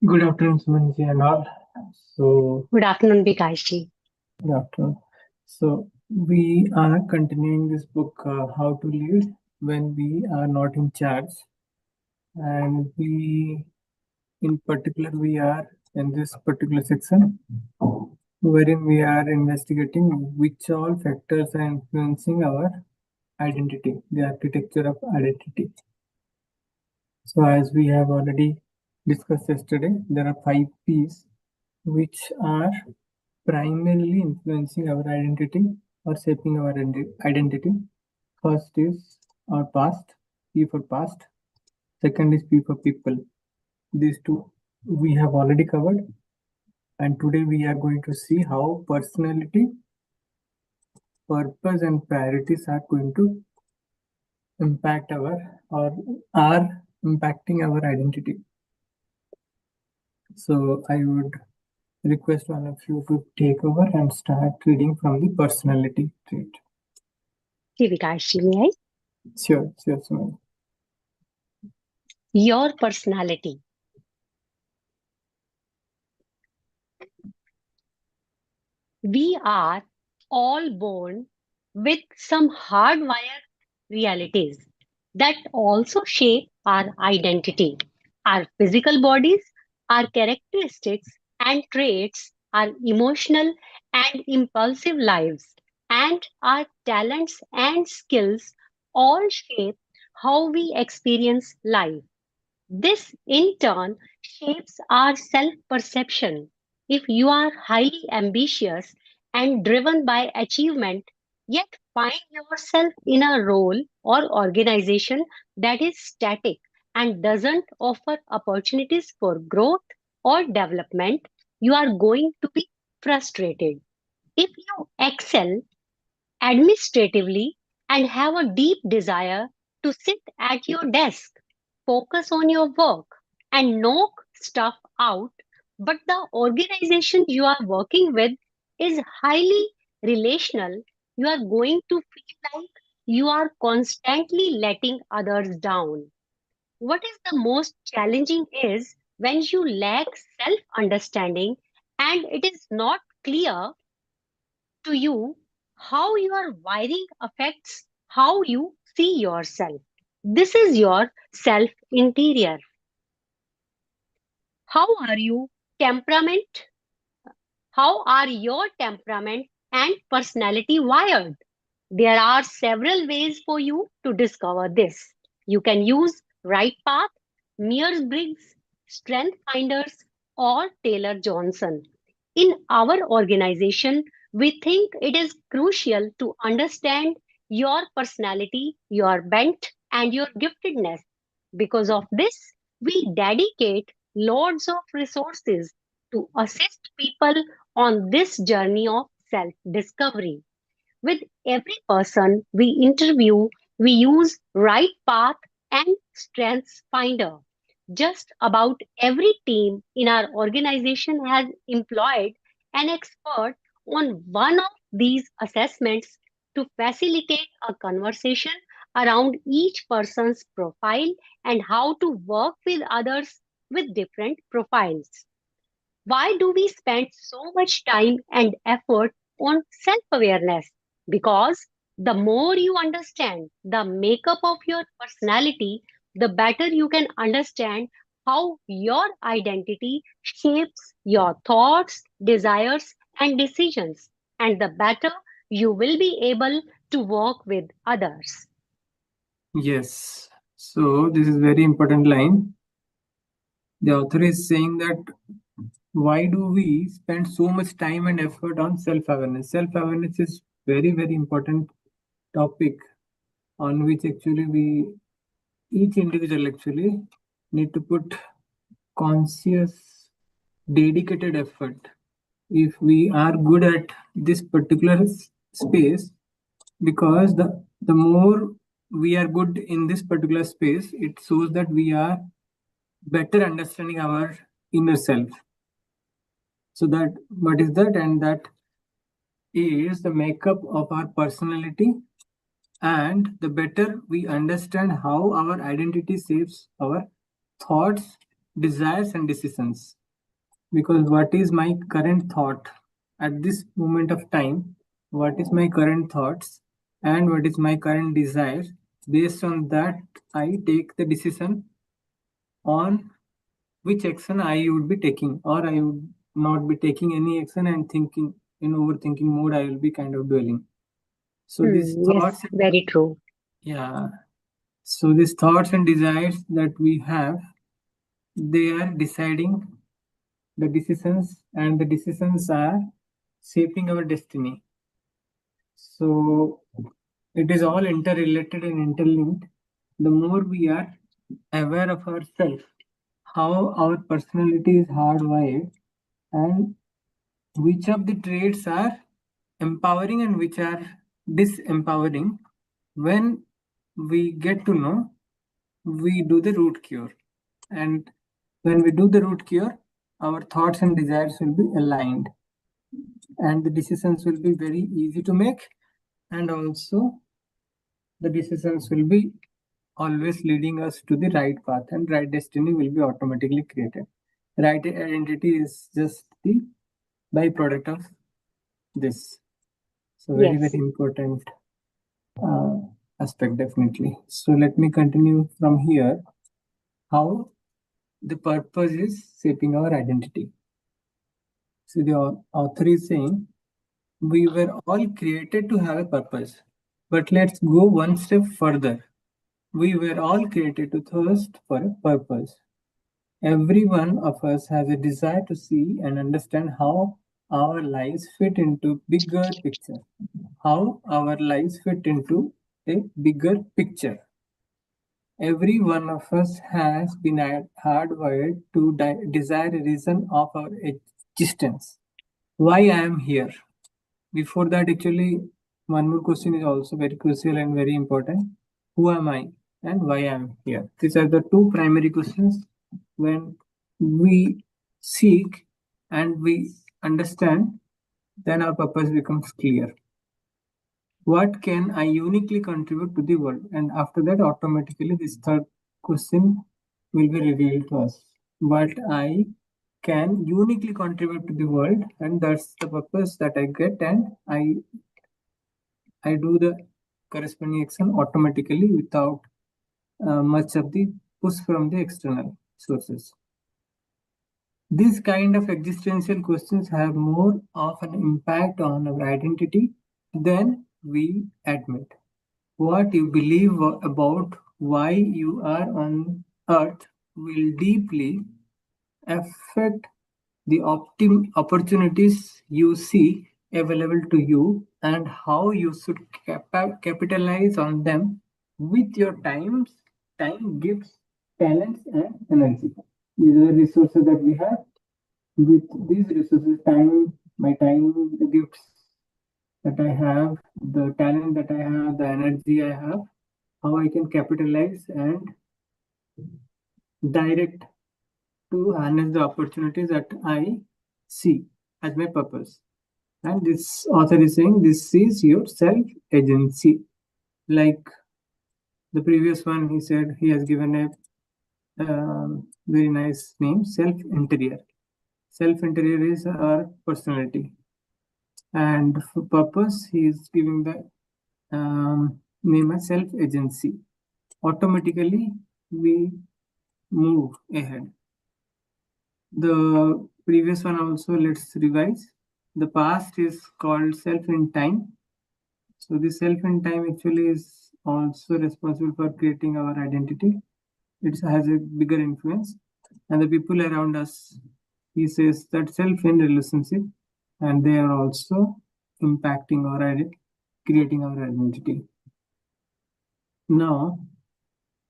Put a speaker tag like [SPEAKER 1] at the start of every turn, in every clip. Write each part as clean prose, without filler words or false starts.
[SPEAKER 1] Good afternoon, Sumanji and all. So,
[SPEAKER 2] Good afternoon, Bikashji.
[SPEAKER 1] good afternoon. So, we are continuing this book, How to Lead When We Are Not in Charge. And in particular, we are in this particular section wherein we are investigating which all factors are influencing our identity, the architecture of identity. So, as we have already discussed yesterday, there are 5 P's which are primarily influencing our identity or shaping our identity. First is our past, P for past. Second is P for people. These two we have already covered, and today we are going to see how personality, purpose, and priorities are going to impact or are impacting our identity. So I would request one of you to take over and start reading from the personality trait.
[SPEAKER 2] Ji, Bikashji, may I?
[SPEAKER 1] Sure, Suman.
[SPEAKER 2] Your personality. We are all born with some hardwired realities that also shape our identity. Our physical bodies, our characteristics and traits, our emotional and impulsive lives, and our talents and skills all shape how we experience life. This in turn shapes our self perception. If you are highly ambitious and driven by achievement, yet find yourself in a role or organization that is static and doesn't offer opportunities for growth or development, you are going to be frustrated. If you excel administratively and have a deep desire to sit at your desk, focus on your work, and knock stuff out, but the organization you are working with is highly relational, you are going to feel like you are constantly letting others down. What is the most challenging is when you lack self understanding and it is not clear to you how your wiring affects how you see yourself. This is your self interior. How are you temperament? How are your temperament and personality wired? There are several ways for you to discover this. You can use Right Path, Myers Briggs, Strength Finders, or Taylor Johnson. In our organization, we think it is crucial to understand your personality, your bent, and your giftedness. Because of this, we dedicate loads of resources to assist people on this journey of self discovery. With every person we interview, we use Right Path and Strengths Finder. Just about every team in our organization has employed an expert on one of these assessments to facilitate a conversation around each person's profile and how to work with others with different profiles. Why do we spend so much time and effort on self awareness? Because the more you understand the makeup of your personality, the better you can understand how your identity shapes your thoughts, desires, and decisions, and the better you will be able to work with others.
[SPEAKER 1] Yes. So this is very important line. The author is saying that why do we spend so much time and effort on self-awareness? Self-awareness is very important topic on which actually each individual actually need to put conscious, dedicated effort. If we are good at this particular space, because the more we are good in this particular space, it shows that we are better understanding our inner self. So that what is that? And that is the makeup of our personality. And the better we understand how our identity shapes our thoughts, desires and decisions. Because what is my current thought at this moment of time, what is my current thoughts, and what is my current desire, based on that I take the decision on which action I would be taking, or I would not be taking any action, and thinking in overthinking mode I will be kind of dwelling. So these
[SPEAKER 2] Yes,
[SPEAKER 1] thoughts,
[SPEAKER 2] very true.
[SPEAKER 1] yeah. So these thoughts and desires that we have, they are deciding the decisions, and the decisions are shaping our destiny. So it is all interrelated and interlinked. The more we are aware of ourselves, how our personality is hardwired, and which of the traits are empowering and which are disempowering, when we get to know, we do the root cure. And when we do the root cure, our thoughts and desires will be aligned, and the decisions will be very easy to make, and also the decisions will be always leading us to the right path, and right destiny will be automatically created. Right identity is just the byproduct of this. So very, very
[SPEAKER 2] Yes,
[SPEAKER 1] important uh, aspect, definitely. So let me continue from here. How the purpose is shaping our identity. So the author is saying we were all created to have a purpose. But let's go one step further. We were all created to thirst for a purpose. Every one of us has a desire to see and understand how our lives fit into bigger picture. How our lives fit into a bigger picture. Every one of us has been hardwired to desire a reason of our existence. Why I am here? Before that, actually, one more question is also very crucial and very important. Who am I and why I am here? These are the two primary questions. When we seek and we understand, then our purpose becomes clear. What can I uniquely contribute to the world? And after that, automatically, this third question will be revealed to us. What I can uniquely contribute to the world, and that's the purpose that I get, and I do the corresponding action automatically without much of the push from the external sources. These kind of existential questions have more of an impact on our identity than we admit. What you believe about why you are on earth will deeply affect the opportunities you see available to you, and how you should capitalize on them with your time, gifts, talents, and energy. These are the resources that we have. With these resources, my time, the gifts that I have, the talent that I have, the energy I have, how I can capitalize and direct to harness the opportunities that I see as my purpose. And this author is saying this is your self agency. Like the previous one, he said he has given a very nice name, self interior. Self interior is our personality, and for purpose, he is giving the name as self agency. Automatically, we move ahead. The previous one also, let's revise. The past is called self in time. So the self in time actually is also responsible for creating our identity. It has a bigger influence. And the people around us, he says that self in relationship, and they are also impacting creating our identity. Now,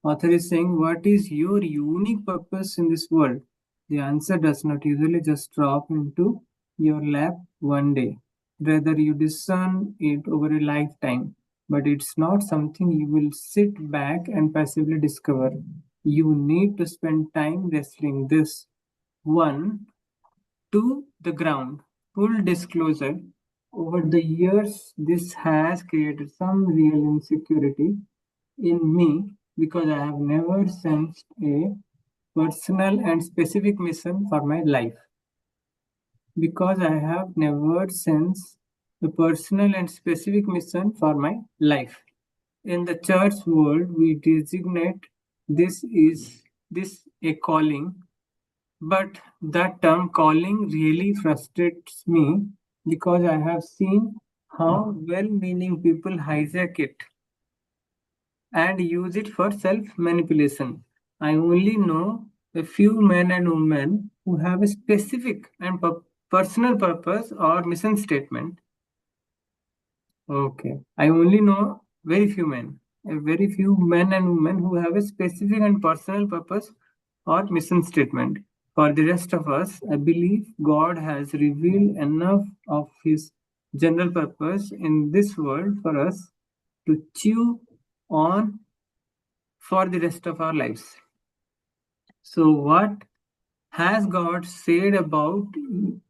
[SPEAKER 1] author is saying, what is your unique purpose in this world? The answer does not usually just drop into your lap one day. Rather, you discern it over a lifetime. But it's not something you will sit back and passively discover. You need to spend time wrestling this one to the ground. Full disclosure, over the years, this has created some real insecurity in me because I have never sensed a personal and specific mission for my life, because I have never sensed the personal and specific mission for my life. In the church world, we designate this a calling, but that term calling really frustrates me because I have seen how well-meaning people hijack it and use it for self-manipulation. I only know a few men and women who have a specific and personal purpose or mission statement. Okay. I only know very few men and women who have a specific and personal purpose or mission statement. For the rest of us, I believe God has revealed enough of His general purpose in this world for us to chew on for the rest of our lives. So, what has God said about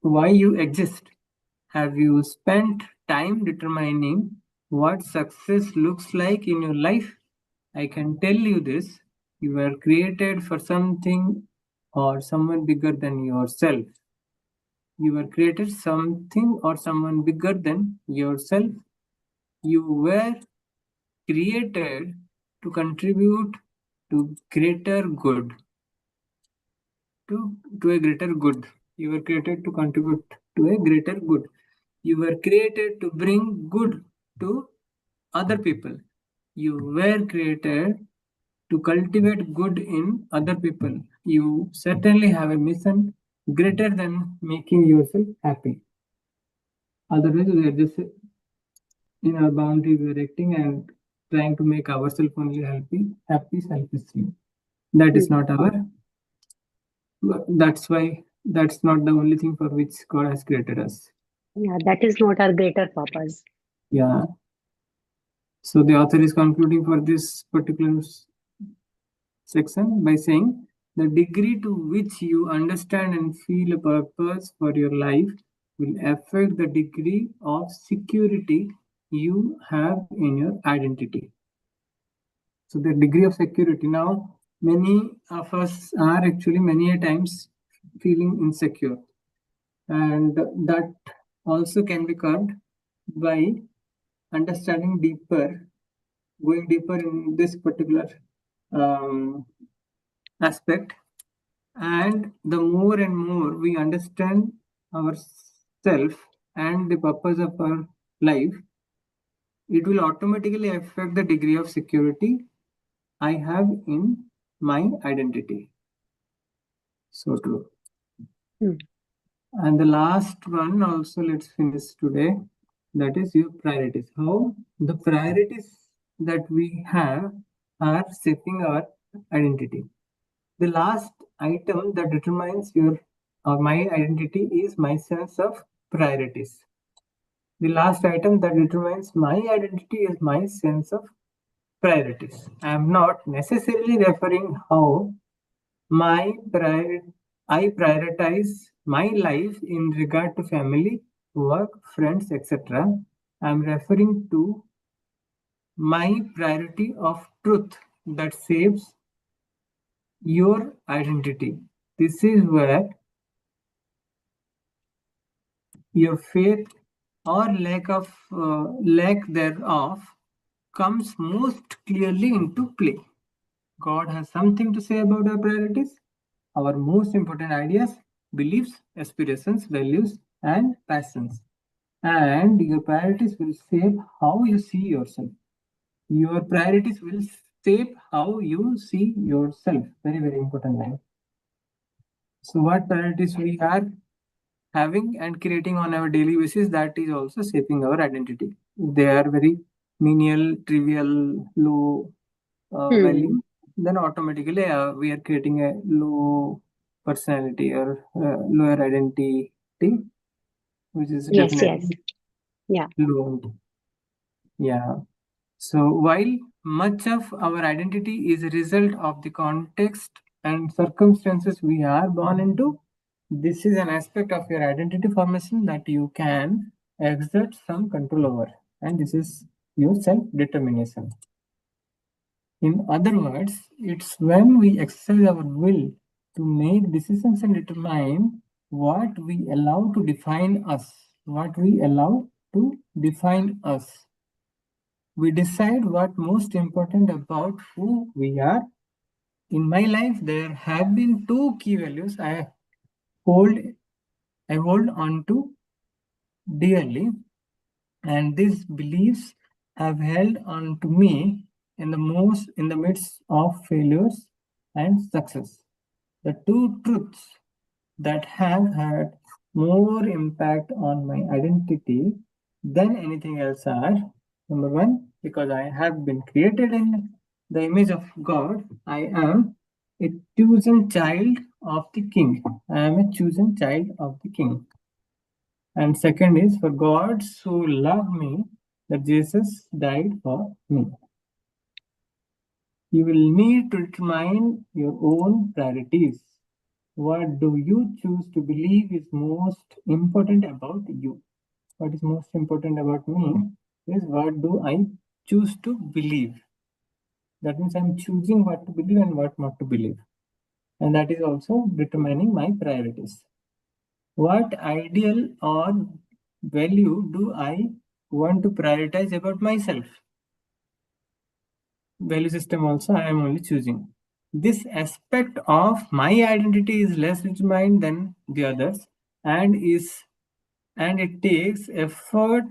[SPEAKER 1] why you exist? Have you spent time determining what success looks like in your life? I can tell you this: you were created for something or someone bigger than yourself. You were created something or someone bigger than yourself. You were created to contribute to greater good, to a greater good. You were created to contribute to a greater good. You were created to bring good to other people. You were created to cultivate good in other people. You certainly have a mission greater than making yourself happy. Otherwise, we are just in our boundary, we are acting and trying to make ourselves only happy selfishly. That is
[SPEAKER 2] Hmm.
[SPEAKER 1] not our. That's why that's not the only thing for which God has created us.
[SPEAKER 2] Yeah, that is not our greater purpose.
[SPEAKER 1] Yeah. So the author is concluding for this particular section by saying the degree to which you understand and feel a purpose for your life will affect the degree of security you have in your identity. So the degree of security, now many of us are actually many a times feeling insecure, and that also can be curbed by understanding deeper, going deeper in this particular um, aspect. And the more and more we understand ourselves and the purpose of our life, it will automatically affect the degree of security I have in my identity. So true.
[SPEAKER 2] Hmm.
[SPEAKER 1] And the last one also, let's finish today. That is your priorities. How the priorities that we have are shaping our identity. The last item that determines your or my identity is my sense of priorities. The last item that determines my identity is my sense of priorities. I am not necessarily referring how my I prioritize my life in regard to family, work, friends, etc. I am referring to my priority of truth that shapes your identity. This is where your faith or lack thereof comes most clearly into play. God has something to say about our priorities, our most important ideas, beliefs, aspirations, values, and passions. And your priorities will shape how you see yourself. Your priorities will shape how you see yourself. Very, very important line. So, what priorities we are having and creating on our daily basis, that is also shaping our identity. If they are very menial, trivial, low
[SPEAKER 2] Hmm.
[SPEAKER 1] value, then automatically we are creating a low personality or lower identity, which is
[SPEAKER 2] Yes, yes.
[SPEAKER 1] definitely
[SPEAKER 2] Yeah.
[SPEAKER 1] low. Yeah. So while much of our identity is a result of the context and circumstances we are born into, this is an aspect of your identity formation that you can exert some control over, and this is your self determination. In other words, it's when we exercise our will to make decisions and determine what we allow to define us. What we allow to define us. We decide what most important about who we are. In my life, there have been two key values hold I hold on to dearly, and these beliefs have held on to me in the midst of failures and success. The two truths that have had more impact on my identity than anything else are: number one, because I have been created in the image of God, I am a chosen child of the King. I am a chosen child of the King. And second is, for God so loved me that Jesus died for me. You will need to determine your own priorities. What do you choose to believe is most important about you? What is most important about me is what do I choose to believe. That means I'm choosing what to believe and what not to believe. And that is also determining my priorities. What ideal or value do I want to prioritize about myself? Value system also I am only choosing. This aspect of my identity is less determined than the others, and it takes effort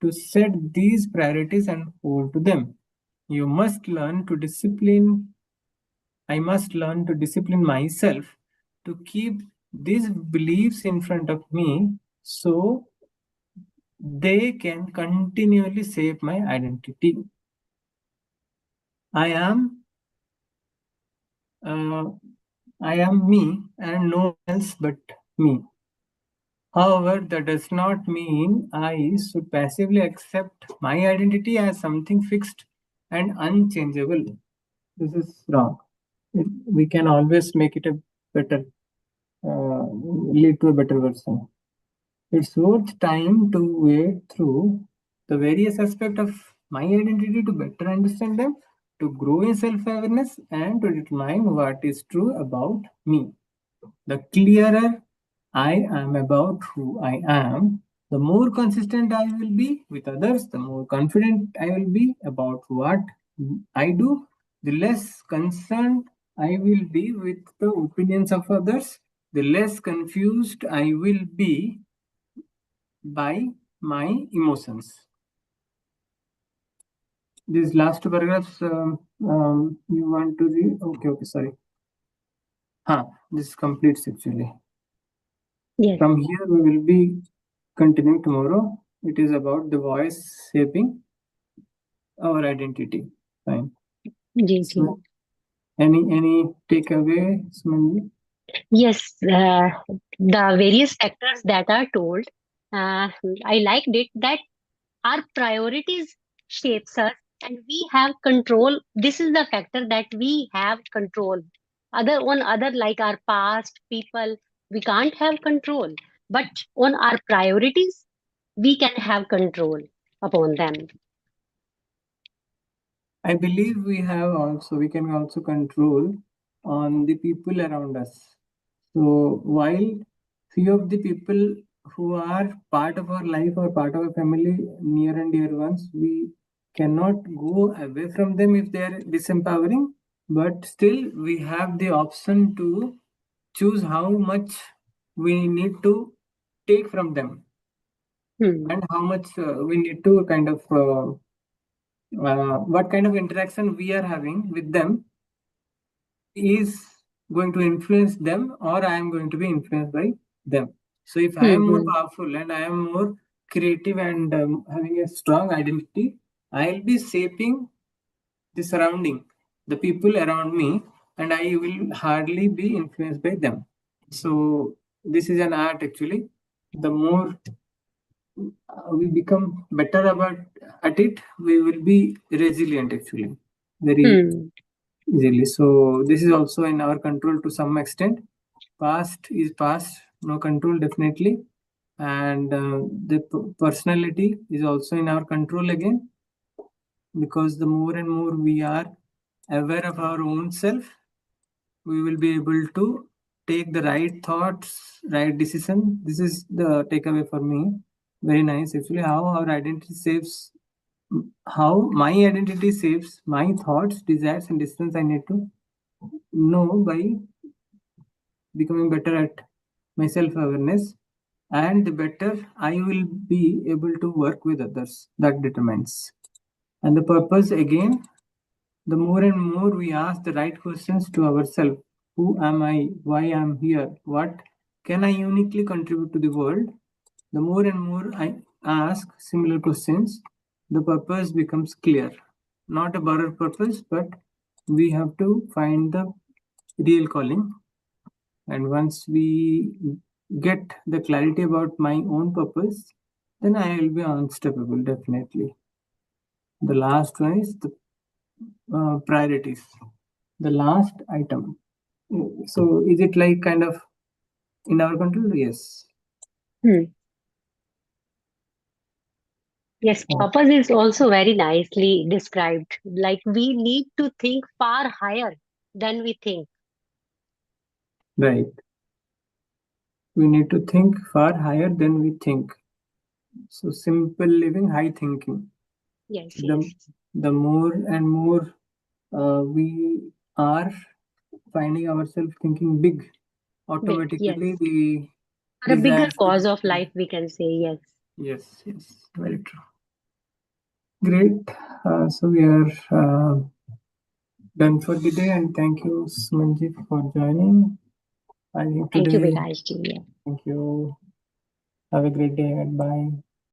[SPEAKER 1] to set these priorities and hold to them. You must learn to discipline I must learn to discipline myself to keep these beliefs in front of me so they can continually shape my identity. I am uh, I am me and no one else but me. However, that does not mean I should passively accept my identity as something fixed and unchangeable. This is wrong. We can always make it a better, lead to a better version. It's worth time to wade through the various aspects of my identity to better understand them, to grow in self awareness, and to determine what is true about me. The clearer I am about who I am, the more consistent I will be with others, the more confident I will be about what I do, the less concerned I will be with the opinions of others, the less confused I will be by my emotions. These last two paragraphs you want to read? Okay, sorry. This completes actually.
[SPEAKER 2] Yes.
[SPEAKER 1] From here, we will be continuing tomorrow. It is about the voice shaping our identity. Fine.
[SPEAKER 2] Ji ji.
[SPEAKER 1] So, any takeaway, Sumanji?
[SPEAKER 2] Yes, the various factors that are told, I liked it that our priorities shapes us and we have control. This is the factor that we have control. Other like our past people, we can't have control. But on our priorities, we can have control upon them.
[SPEAKER 1] I believe we can also control on the people around us. So while few of the people who are part of our life or part of our family, near and dear ones, we cannot go away from them if they are disempowering, but still we have the option to choose how much we need to take from them and how much we need to kind of what kind of interaction we are having with them is going to influence them, or I am going to be influenced by them. So if I am more
[SPEAKER 2] Hmm.
[SPEAKER 1] powerful and I am more creative and having a strong identity, I'll be shaping the surrounding, the people around me, and I will hardly be influenced by them. So this is an art actually. The more we become better about at it, we will be resilient actually, very
[SPEAKER 2] Hmm.
[SPEAKER 1] easily. So this is also in our control to some extent. Past is past, no control definitely, and the personality is also in our control again, because the more and more we are aware of our own self, we will be able to take the right thoughts, right decision. This is the takeaway for me. Very nice. Actually, how our identity shapes, how my identity shapes my thoughts, desires, and decisions. I need to know by becoming better at my self-awareness, and the better I will be able to work with others. That determines. And the purpose again, the more and more we ask the right questions to ourselves: who am I? Why am here? What can I uniquely contribute to the world? The more and more I ask similar questions, the purpose becomes clear. Not a borrowed purpose, but we have to find the real calling. And once we get the clarity about my own purpose, then I will be unstoppable, definitely. The last one is the priorities. The last item. So is it like kind of in our control? Yes.
[SPEAKER 2] Hmm. Yes,
[SPEAKER 1] Oh,
[SPEAKER 2] purpose is also very nicely described. Like we need to think far higher than we think.
[SPEAKER 1] right. We need to think far higher than we think. So simple living, high thinking.
[SPEAKER 2] Yes,
[SPEAKER 1] The
[SPEAKER 2] yes.
[SPEAKER 1] the more and more we are finding ourselves thinking big,
[SPEAKER 2] Big,
[SPEAKER 1] automatically
[SPEAKER 2] yes.
[SPEAKER 1] the
[SPEAKER 2] For a bigger
[SPEAKER 1] desires will
[SPEAKER 2] cause of
[SPEAKER 1] be.
[SPEAKER 2] life, we can say yes.
[SPEAKER 1] Yes, yes, very true. Great. So we are done for the day, and thank you, Sumanjit, for joining. I think
[SPEAKER 2] Thank you,
[SPEAKER 1] today.
[SPEAKER 2] Viraj ji.
[SPEAKER 1] Thank you. Have a great day, and bye.